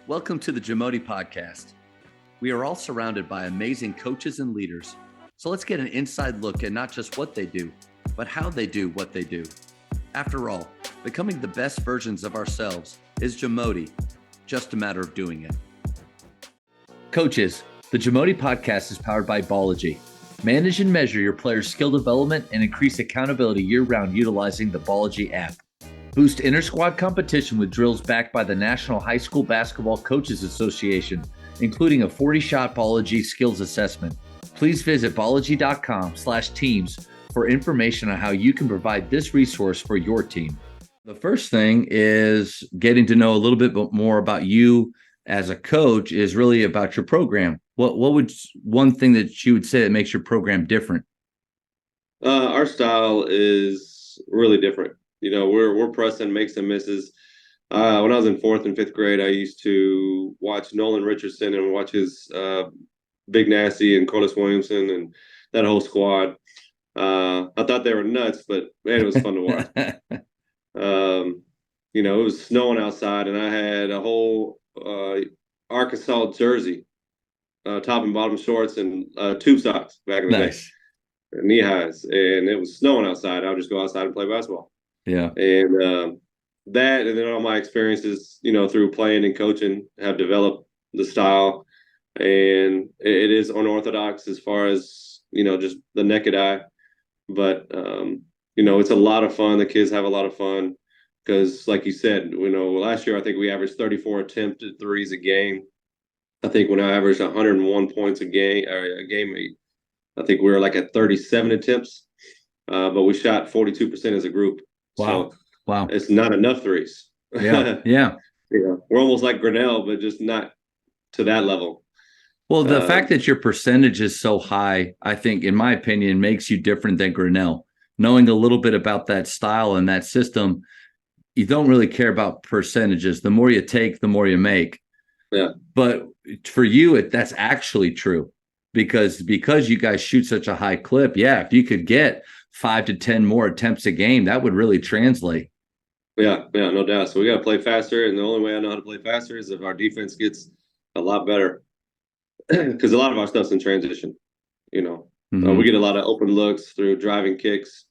Welcome to the JAMODI podcast. We are all surrounded by amazing coaches and leaders. So let's get an inside look at not just what they do, but how they do what they do. After all, becoming the best versions of ourselves is JAMODI, just a matter of doing it. Coaches, the JAMODI podcast is powered by Ballogy. Manage and measure your players' skill development and increase accountability year-round utilizing the Ballogy app. Boost inter-squad competition with drills backed by the National High School Basketball Coaches Association, including a 40-shot Ballogy skills assessment. Please visit ballogy.com/teams for information on how you can provide this resource for your team. The first thing is getting to know a little bit more about you as a coach is really about your program. What would one thing that you would say that makes your program different? Our style is really different. You know, we're pressing, makes and misses. When I was in fourth and fifth grade, I used to watch Nolan Richardson and watch his Big Nasty and Corliss Williamson and that whole squad. I thought they were nuts, but man, it was fun to watch. You know, it was snowing outside, and I had a whole Arkansas jersey, top and bottom shorts, and tube socks back in the day, knee highs, and it was snowing outside. I would just go outside and play basketball. Yeah. And that, and then all my experiences, you know, through playing and coaching have developed the style, and it is unorthodox as far as, you know, just the naked eye. But, you know, it's a lot of fun. The kids have a lot of fun because, like you said, you know, last year I think we averaged 34 attempted threes a game. I think when I averaged 101 points a game, I think we were like at 37 attempts, but we shot 42% as a group. Wow. So wow. It's not enough threes. Yeah. Yeah. You know, we're almost like Grinnell, but just not to that level. Well, the fact that your percentage is so high, I think, in my opinion, makes you different than Grinnell. Knowing a little bit about that style and that system, you don't really care about percentages. The more you take, the more you make. Yeah. But for you, that's actually true because you guys shoot such a high clip. Yeah, if you could get 5 to 10 more attempts a game, that would really translate. Yeah, no doubt. So we got to play faster, and the only way I know how to play faster is if our defense gets a lot better, because a lot of our stuff's in transition. You know, we get a lot of open looks through driving kicks.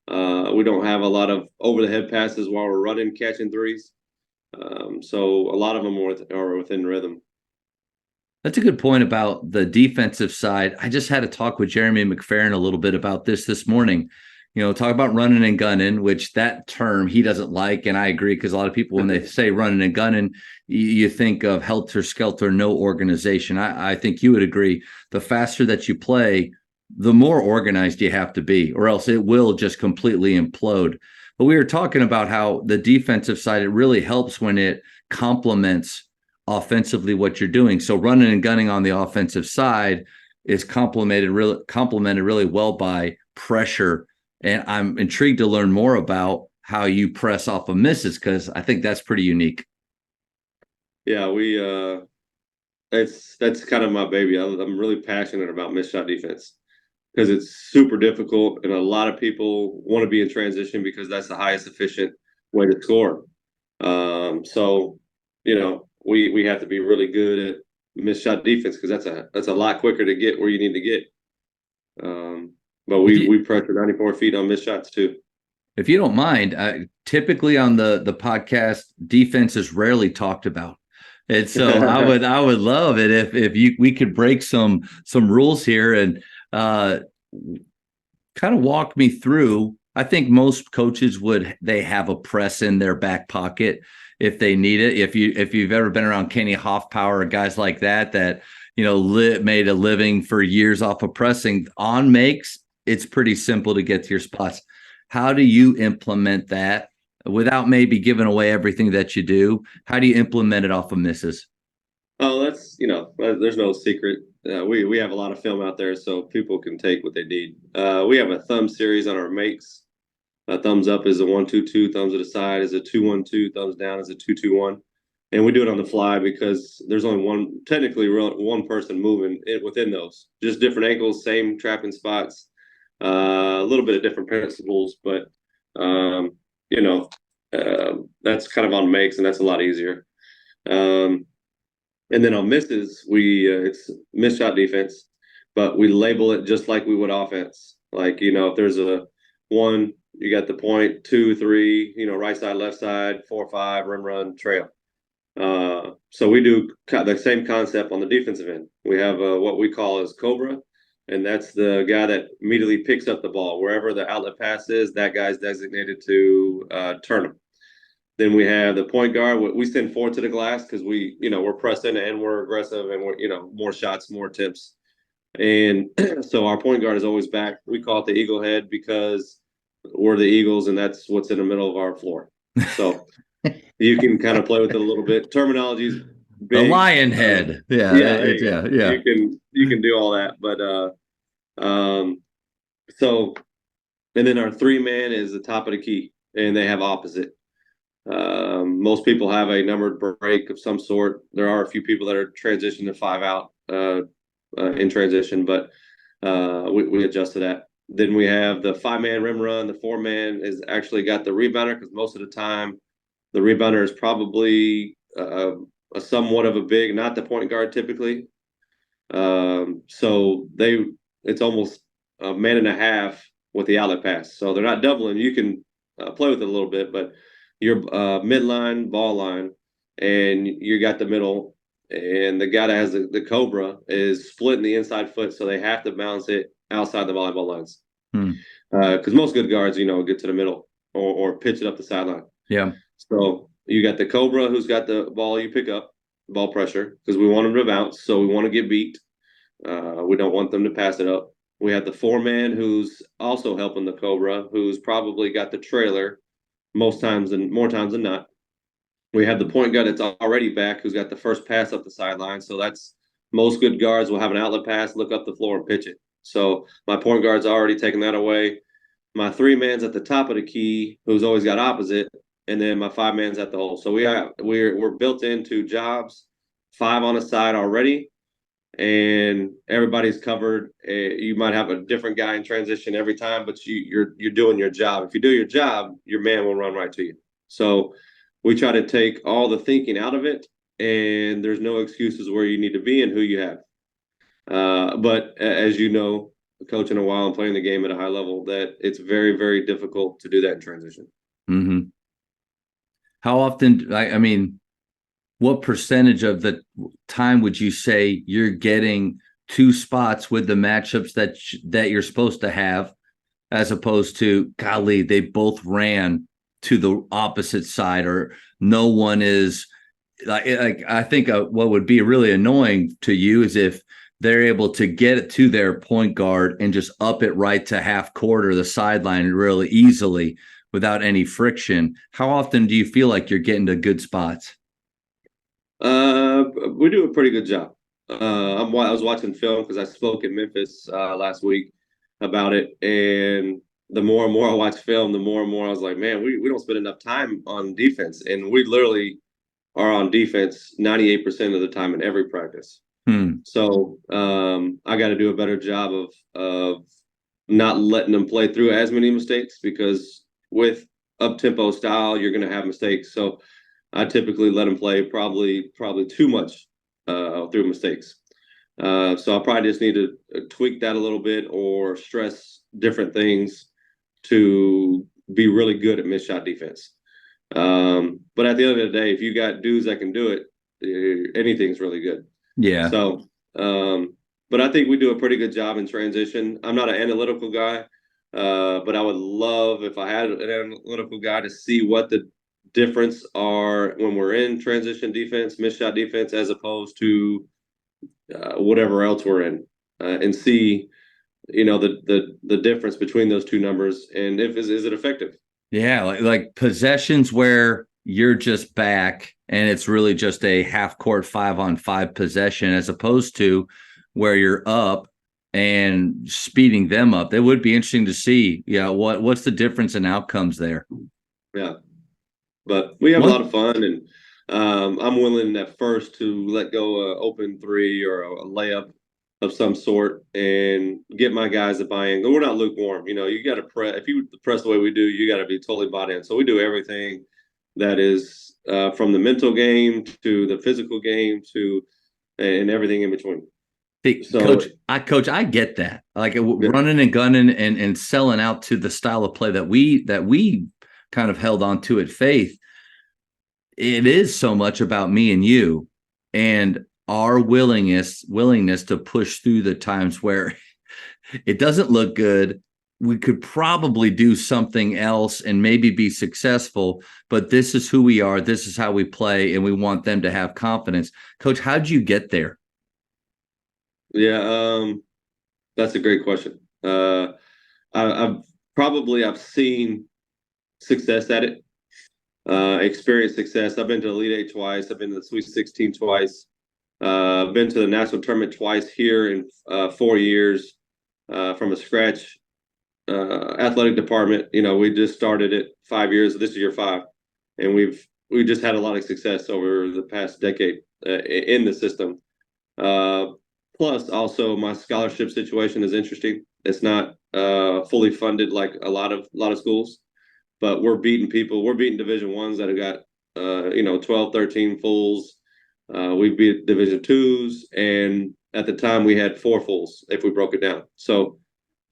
We don't have a lot of over-the-head passes while we're running, catching threes. So a lot of them are within rhythm. That's a good point about the defensive side. I just had a talk with Jeremy McFerrin a little bit about this morning. You know, talk about running and gunning, which that term he doesn't like. And I agree, because a lot of people, when they say running and gunning, you think of helter-skelter, no organization. I think you would agree. The faster that you play, the more organized you have to be, or else it will just completely implode. But we were talking about how the defensive side, it really helps when it complements offensively what you're doing. So running and gunning on the offensive side is complemented really well by pressure. And I'm intrigued to learn more about how you press off of misses, because I think that's pretty unique. Yeah, that's kind of my baby. I'm really passionate about missed shot defense because it's super difficult, and a lot of people want to be in transition because that's the highest efficient way to score. So, you know, we have to be really good at missed shot defense because that's a lot quicker to get where you need to get. But we pressure 94 feet on missed shots too. If you don't mind, typically on the podcast, defense is rarely talked about. And so I would love it if we could break some rules here and kind of walk me through. I think most coaches they have a press in their back pocket if they need it. If you've ever been around Kenny Hoffpower or guys like that you know made a living for years off of pressing on makes, it's pretty simple to get to your spots. How do you implement that without maybe giving away everything that you do? How do you implement it off of misses? Oh, that's, you know, there's no secret. We have a lot of film out there, so people can take what they need. We have a thumb series on our makes. Thumbs up is a 1-2-2. Thumbs to the side is a 2-1-2. Thumbs down is a 2-2-1. And we do it on the fly because there's only one person moving within those. Just different angles, same trapping spots, a little bit of different principles, but you know, that's kind of on makes, and that's a lot easier. And then on misses, we it's miss shot defense, but we label it just like we would offense. Like, if there's a one, you got the point, two, three, right side, left side, 4, 5, rim run, trail. So we do the same concept on the defensive end. We have what we call as Cobra, and that's the guy that immediately picks up the ball. Wherever the outlet pass is, that guy's designated to turn them. Then we have the point guard. We send four to the glass because we're pressing and we're aggressive and we're, more shots, more attempts. And so our point guard is always back. We call it the Eagle Head because we're the Eagles and that's what's in the middle of our floor. So you can kind of play with it a little bit. Terminology is big. The lion head. Yeah. You can do all that. But so, and then our 3-man is the top of the key and they have opposite. Most people have a numbered break of some sort. There are a few people that are transitioning to 5 out in transition, but we adjust to that. Then we have the 5-man rim run. The 4-man is actually got the rebounder because most of the time the rebounder is probably a somewhat of a big, not the point guard typically. So it's almost a man and a half with the outlet pass. So they're not doubling. You can play with it a little bit, but your midline, ball line, and you got the middle, and the guy that has the Cobra is splitting the inside foot, so they have to bounce it outside the volleyball lines. Because most good guards, get to the middle or pitch it up the sideline. Yeah. So you got the Cobra who's got the ball you pick up, ball pressure, because we want them to bounce, so we want to get beat. We don't want them to pass it up. We have the 4-man who's also helping the Cobra, who's probably got the trailer more times than not. We have the point guard that's already back, who's got the first pass up the sideline. So that's most good guards will have an outlet pass, look up the floor, and pitch it. So my point guard's already taken that away. My 3-man's at the top of the key, who's always got opposite, and then my 5-man's at the hole. So we're built into jobs, 5 on a side already, and everybody's covered. You might have a different guy in transition every time, but you're doing your job. If you do your job, your man will run right to you. So we try to take all the thinking out of it, and there's no excuses where you need to be and who you have. But as you know, coaching a while and playing the game at a high level, that it's very, very difficult to do that in transition. Mm-hmm. How often, I mean, what percentage of the time would you say you're getting 2 spots with the matchups that you're supposed to have, as opposed to, golly, they both ran to the opposite side, or no one is like I think what would be really annoying to you is if they're able to get it to their point guard and just up it right to half court or the sideline really easily without any friction. How often do you feel like you're getting to good spots? We do a pretty good job. I was watching film because I spoke in Memphis last week about it, and the more and more I watch film, the more and more I was like, man, we don't spend enough time on defense, and we literally are on defense 98% of the time in every practice. So I got to do a better job of not letting them play through as many mistakes, because with up-tempo style, you're going to have mistakes. So I typically let them play probably too much through mistakes. So I probably just need to tweak that a little bit or stress different things to be really good at missed shot defense. But at the end of the day, if you got dudes that can do it, anything's really good. Yeah. So, but I think we do a pretty good job in transition. I'm not an analytical guy, but I would love if I had an analytical guy to see what the difference are when we're in transition defense, missed shot defense, as opposed to whatever else we're in, and see, the difference between those two numbers, and is it effective? Yeah, like possessions where you're just back and it's really just a half court 5-on-5 possession, as opposed to where you're up and speeding them up. That would be interesting to see. Yeah, what's the difference in outcomes there? Yeah, but we have a lot of fun, and I'm willing at first to let go an open 3 or a layup of some sort and get my guys to buy in. We're not lukewarm. You got to press. If you press the way we do, you got to be totally bought in. So we do everything that is from the mental game to the physical game to and everything in between. So, Coach, I get that. Like yeah. running and gunning and selling out to the style of play that we kind of held on to at Faith. It is so much about me and you and our willingness to push through the times where it doesn't look good. We could probably do something else and maybe be successful, but this is who we are. This is how we play, and we want them to have confidence. Coach, how'd you get there? Yeah, that's a great question. I've seen success at it, experienced success. I've been to Elite Eight twice. I've been to the Sweet 16 twice. I've been to the national tournament twice here in 4 years from a scratch athletic department. We just started it 5 years. This is year 5, and we just had a lot of success over the past decade in the system. Plus, also my scholarship situation is interesting. It's not fully funded like a lot of schools, but we're beating people. We're beating Division Ones that have got 12, 13 fulls. We beat Division Twos, and at the time we had 4 fulls if we broke it down. So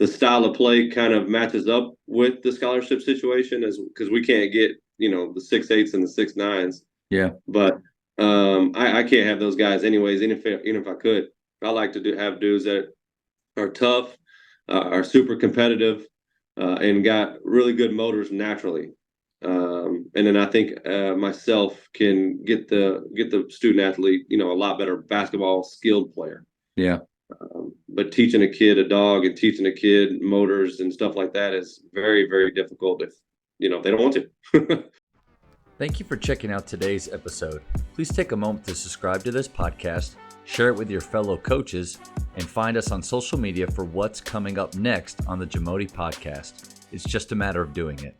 the style of play kind of matches up with the scholarship situation, as because we can't get the 6.8s and the 6.9s. Yeah, but I can't have those guys anyways. Even if I could, I like to have dudes that are tough, are super competitive, and got really good motors naturally. And then I think myself can get the student athlete, a lot better basketball skilled player. Yeah. But teaching a kid a dog and teaching a kid motors and stuff like that is very, very difficult if they don't want to. Thank you for checking out today's episode. Please take a moment to subscribe to this podcast, share it with your fellow coaches, and find us on social media for what's coming up next on the JAMODI podcast. It's just a matter of doing it.